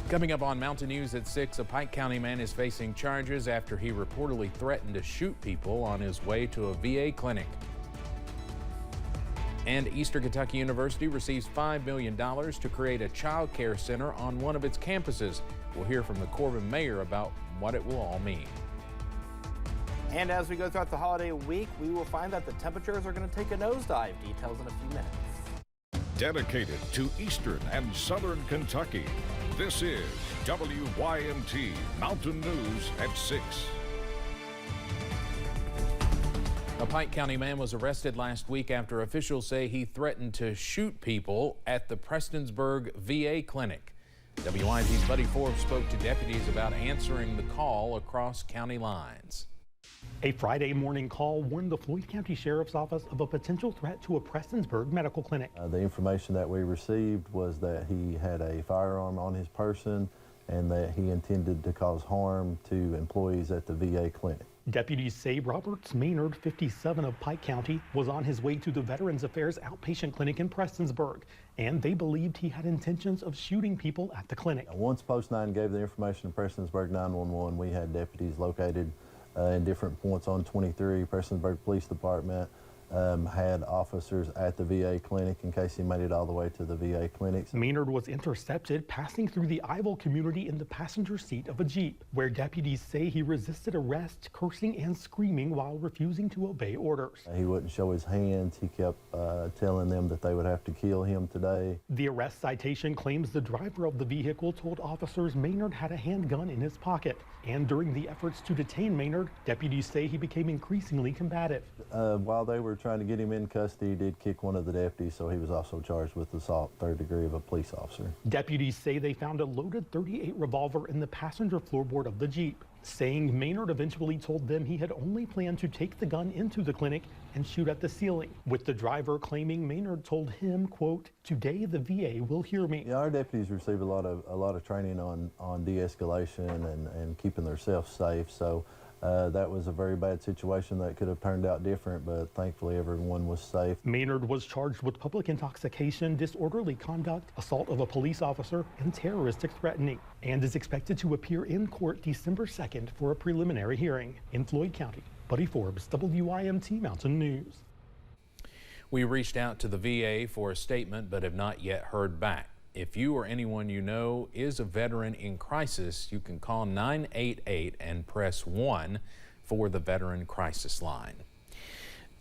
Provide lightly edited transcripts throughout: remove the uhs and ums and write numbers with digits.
Coming up on Mountain News at 6, a Pike County man is facing charges after he reportedly threatened to shoot people on his way to a VA clinic. And Eastern Kentucky University receives $5 million to create a child care center on one of its campuses. We'll hear from the Corbin mayor about what it will all mean. And as we go throughout the holiday week, we will find that the temperatures are going to take a nosedive. Details in a few minutes. Dedicated to Eastern and Southern Kentucky, this is WYMT Mountain News at 6. A Pike County man was arrested last week after officials say he threatened to shoot people at the Prestonsburg VA clinic. WYMT's Buddy Forbes spoke to deputies about answering the call across county lines. A Friday morning call warned the Floyd County Sheriff's Office of a potential threat to a Prestonsburg medical clinic. The information that we received was that he had a firearm on his person and that he intended to cause harm to employees at the VA clinic. Deputies say Roberts Maynard, 57 of Pike County, was on his way to the Veterans Affairs outpatient clinic in Prestonsburg, and they believed he had intentions of shooting people at the clinic. Once Post 9 gave the information to Prestonsburg 911, we had deputies located in different points on 23. Prestonsburg Police Department had officers at the VA clinic in case he made it all the way to the VA clinics. Maynard was intercepted passing through the Ivel community in the passenger seat of a Jeep, where deputies say he resisted arrest, cursing and screaming while refusing to obey orders. He wouldn't show his hands. He kept telling them that they would have to kill him today. The arrest citation claims the driver of the vehicle told officers Maynard had a handgun in his pocket. And during the efforts to detain Maynard, deputies say he became increasingly combative. While they were trying to get him in custody, he did kick one of the deputies, so he was also charged with assault, third degree, of a police officer. Deputies say they found a loaded .38 revolver in the passenger floorboard of the Jeep, saying Maynard eventually told them he had only planned to take the gun into the clinic and shoot at the ceiling, with the driver claiming Maynard told him, quote, "Today the VA will hear me." Yeah, our deputies receive a lot of training on de-escalation and keeping themselves safe. So that was a very bad situation that could have turned out different, but thankfully everyone was safe. Maynard was charged with public intoxication, disorderly conduct, assault of a police officer, and terroristic threatening, and is expected to appear in court December 2nd for a preliminary hearing. In Floyd County, Buddy Forbes, WYMT Mountain News. We reached out to the VA for a statement but have not yet heard back. If you or anyone you know is a veteran in crisis, you can call 988 and press 1 for the Veteran Crisis Line.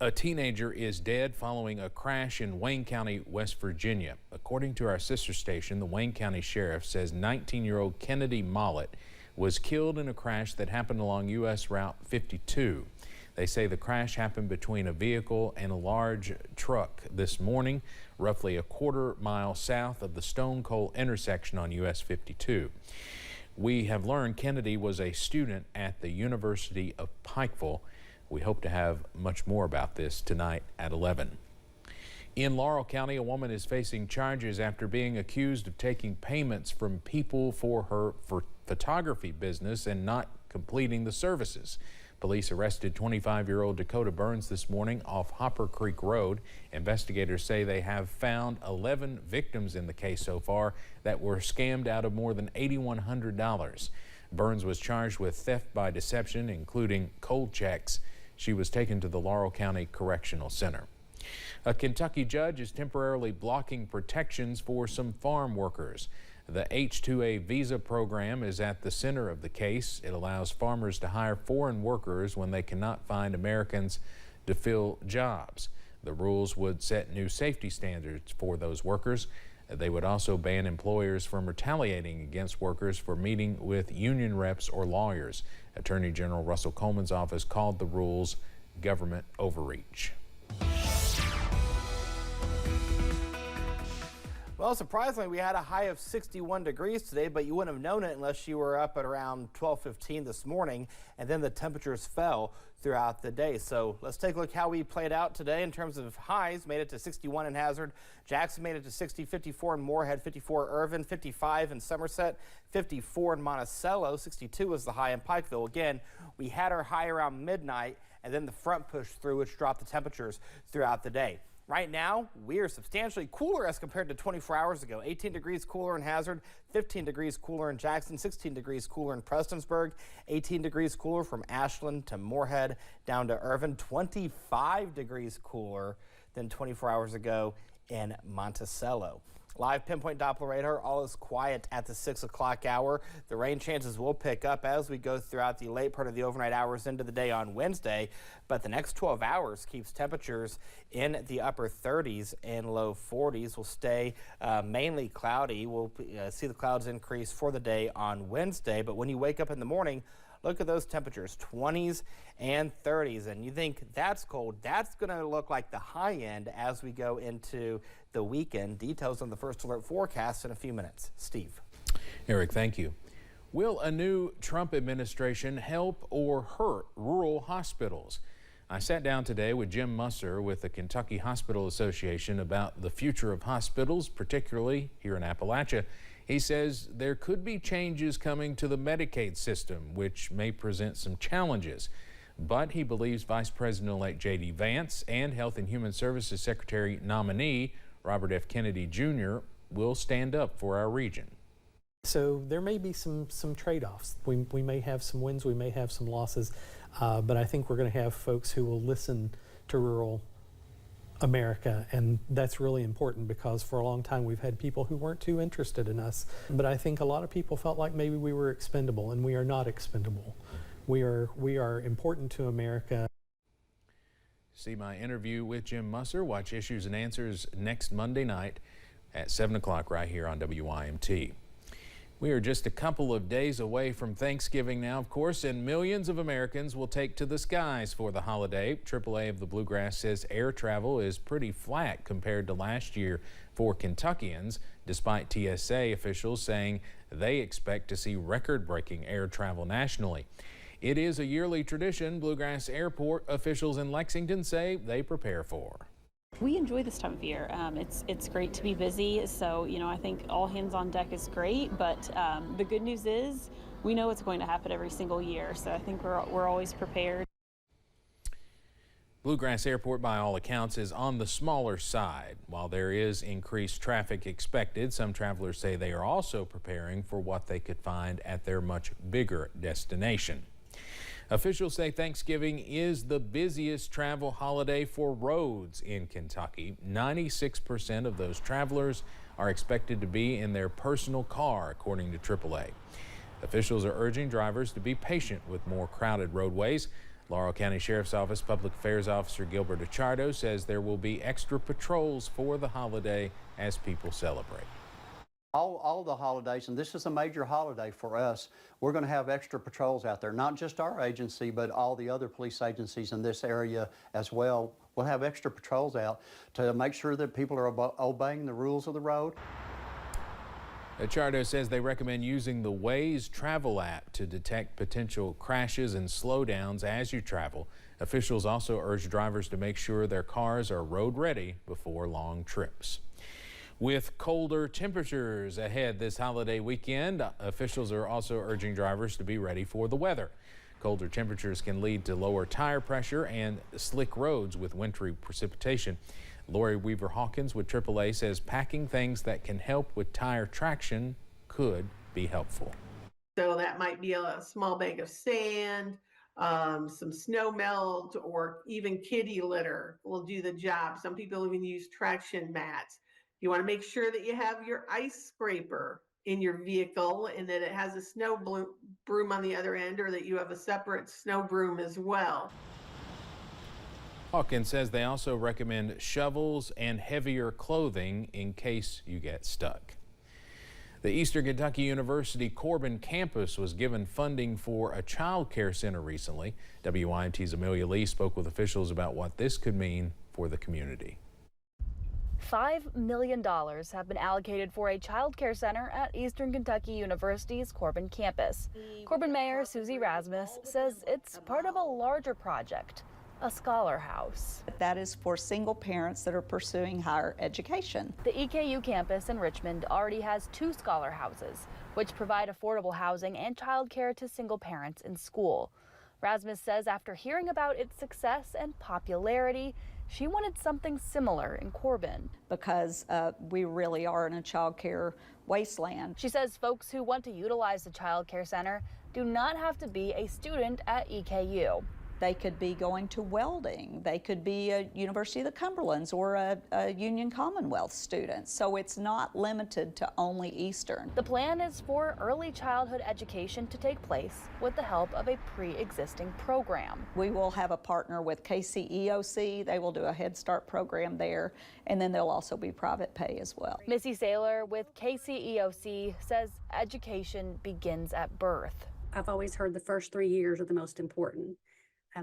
A teenager is dead following a crash in Wayne County, West Virginia. According to our sister station, the Wayne County Sheriff says 19-year-old Kennedy Mollett was killed in a crash that happened along U.S. Route 52. They say the crash happened between a vehicle and a large truck this morning, roughly a quarter-mile south of the Stone Coal intersection on US 52. We have learned Kennedy was a student at the University of Pikeville. We hope to have much more about this tonight at 11. In Laurel County, a woman is facing charges after being accused of taking payments from people for her photography business and not completing the services. Police arrested 25-year-old Dakota Burns this morning off Hopper Creek Road. Investigators say they have found 11 victims in the case so far that were scammed out of more than $8,100. Burns was charged with theft by deception, including cold checks. She was taken to the Laurel County Correctional Center. A Kentucky judge is temporarily blocking protections for some farm workers. The H-2A visa program is at the center of the case. It allows farmers to hire foreign workers when they cannot find Americans to fill jobs. The rules would set new safety standards for those workers. They would also ban employers from retaliating against workers for meeting with union reps or lawyers. Attorney General Russell Coleman's office called the rules government overreach. Well, surprisingly, we had a high of 61 degrees today, but you wouldn't have known it unless you were up at around 12:15 this morning, and then the temperatures fell throughout the day. So let's take a look how we played out today in terms of highs. Made it to 61 in Hazard. Jackson made it to 60, 54 in Moorhead, 54 Irvin, 55 in Somerset, 54 in Monticello, 62 was the high in Pikeville. Again, we had our high around midnight, and then the front pushed through, which dropped the temperatures throughout the day. Right now, we are substantially cooler as compared to 24 hours ago. 18 degrees cooler in Hazard, 15 degrees cooler in Jackson, 16 degrees cooler in Prestonsburg, 18 degrees cooler from Ashland to Moorhead down to Irvin, 25 degrees cooler than 24 hours ago in Monticello. Live pinpoint Doppler radar, all is quiet at the 6 o'clock hour. The rain chances will pick up as we go throughout the late part of the overnight hours into the day on Wednesday, but the next 12 hours keeps temperatures in the upper 30s and low 40s. Will stay mainly cloudy. We'll see the clouds increase for the day on Wednesday, but when you wake up in the morning, look at those temperatures, 20s and 30s, and you think that's cold. That's going to look like the high end as we go into the weekend. Details on the First Alert forecast in a few minutes. Steve. Eric, thank you. Will a new Trump administration help or hurt rural hospitals? I sat down today with Jim Musser with the Kentucky Hospital Association about the future of hospitals, particularly here in Appalachia. He says there could be changes coming to the Medicaid system, which may present some challenges. But he believes Vice President-elect J.D. Vance and Health and Human Services Secretary nominee Robert F. Kennedy Jr. will stand up for our region. So there may be some trade-offs. We may have some wins, we may have some losses, but I think we're going to have folks who will listen to rural America, and that's really important because for a long time we've had people who weren't too interested in us. But I think a lot of people felt like maybe we were expendable, and we are not expendable. We are important to America. See my interview with Jim Musser. Watch Issues and Answers next Monday night at 7 o'clock right here on WYMT. We are just a couple of days away from Thanksgiving now, of course, and millions of Americans will take to the skies for the holiday. AAA of the Bluegrass says air travel is pretty flat compared to last year for Kentuckians, despite TSA officials saying they expect to see record-breaking air travel nationally. It is a yearly tradition Bluegrass Airport officials in Lexington say they prepare for. We enjoy this time of year. It's great to be busy, so I think all hands on deck is great, but the good news is we know it's going to happen every single year, so I think we're always prepared. Bluegrass Airport, by all accounts, is on the smaller side. While there is increased traffic expected, some travelers say they are also preparing for what they could find at their much bigger destination. Officials say Thanksgiving is the busiest travel holiday for roads in Kentucky. 96% of those travelers are expected to be in their personal car, according to AAA. Officials are urging drivers to be patient with more crowded roadways. Laurel County Sheriff's Office Public Affairs Officer Gilbert Achardo says there will be extra patrols for the holiday as people celebrate. All the holidays, and this is a major holiday for us, we're going to have extra patrols out there, not just our agency, but all the other police agencies in this area as well. We'll have extra patrols out to make sure that people are obeying the rules of the road. Achardo says they recommend using the Waze travel app to detect potential crashes and slowdowns as you travel. Officials also urge drivers to make sure their cars are road ready before long trips. With colder temperatures ahead this holiday weekend, officials are also urging drivers to be ready for the weather. Colder temperatures can lead to lower tire pressure and slick roads with wintry precipitation. Lori Weaver Hawkins with AAA says packing things that can help with tire traction could be helpful. So that might be a small bag of sand, some snow melt, or even kitty litter will do the job. Some people even use traction mats. You want to make sure that you have your ice scraper in your vehicle and that it has a snow broom on the other end, or that you have a separate snow broom as well. Hawkins says they also recommend shovels and heavier clothing in case you get stuck. The Eastern Kentucky University Corbin campus was given funding for a child care center recently. WYMT's Amelia Lee spoke with officials about what this could mean for the community. $5 million have been allocated for a child care center at Eastern Kentucky University's Corbin campus. Corbin Mayor Susie Rasmus says it's part of a larger project, a scholar house. That is for single parents that are pursuing higher education. The EKU campus in Richmond already has 2 scholar houses, which provide affordable housing and child care to single parents in school. Rasmus says after hearing about its success and popularity, she wanted something similar in Corbin. Because we really are in a child care wasteland. She says folks who want to utilize the child care center do not have to be a student at EKU. They could be going to welding. They could be a University of the Cumberlands or a Union Commonwealth student. So it's not limited to only Eastern. The plan is for early childhood education to take place with the help of a pre-existing program. We will have a partner with KCEOC. They will do a Head Start program there, and then there'll also be private pay as well. Missy Saylor with KCEOC says education begins at birth. I've always heard the first 3 years are the most important.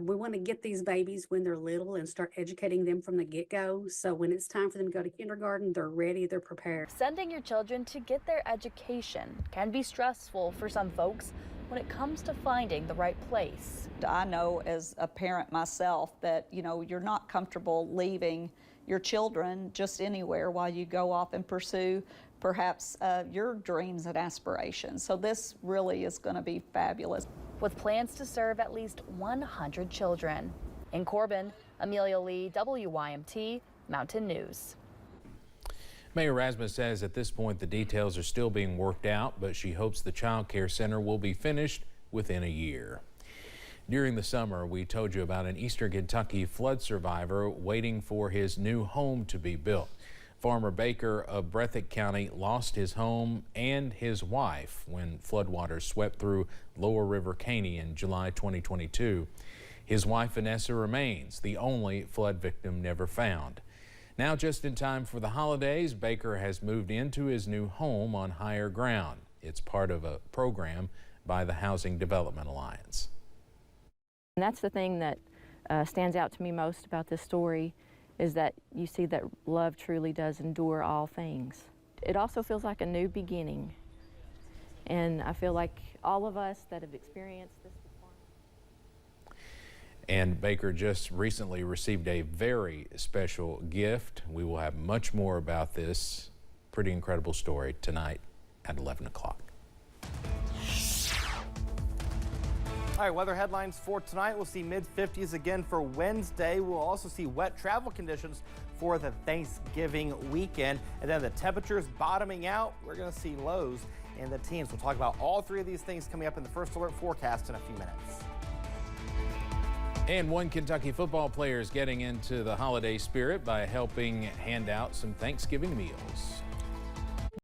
We want to get these babies when they're little and start educating them from the get-go. So when it's time for them to go to kindergarten, they're ready, they're prepared. Sending your children to get their education can be stressful for some folks when it comes to finding the right place. I know as a parent myself that, you're not comfortable leaving your children just anywhere while you go off and pursue perhaps your dreams and aspirations. So this really is going to be fabulous. With plans to serve at least 100 children. In Corbin, Amelia Lee, WYMT, Mountain News. Mayor Rasmus says at this point the details are still being worked out, but she hopes the child care center will be finished within a year. During the summer, we told you about an Eastern Kentucky flood survivor waiting for his new home to be built. Farmer Baker of Breathitt County lost his home and his wife when floodwaters swept through Lower River Caney in July 2022. His wife Vanessa remains the only flood victim never found. Now, just in time for the holidays, Baker has moved into his new home on higher ground. It's part of a program by the Housing Development Alliance. And that's the thing that stands out to me most about this story, is that you see that love truly does endure all things. It also feels like a new beginning. And I feel like all of us that have experienced this before. And Baker just recently received a very special gift. We will have much more about this pretty incredible story tonight at 11 o'clock. All right, weather headlines for tonight. We'll see mid-50s again for Wednesday. We'll also see wet travel conditions for the Thanksgiving weekend. And then the temperatures bottoming out. We're going to see lows in the teens. We'll talk about all three of these things coming up in the First Alert forecast in a few minutes. And one Kentucky football player is getting into the holiday spirit by helping hand out some Thanksgiving meals.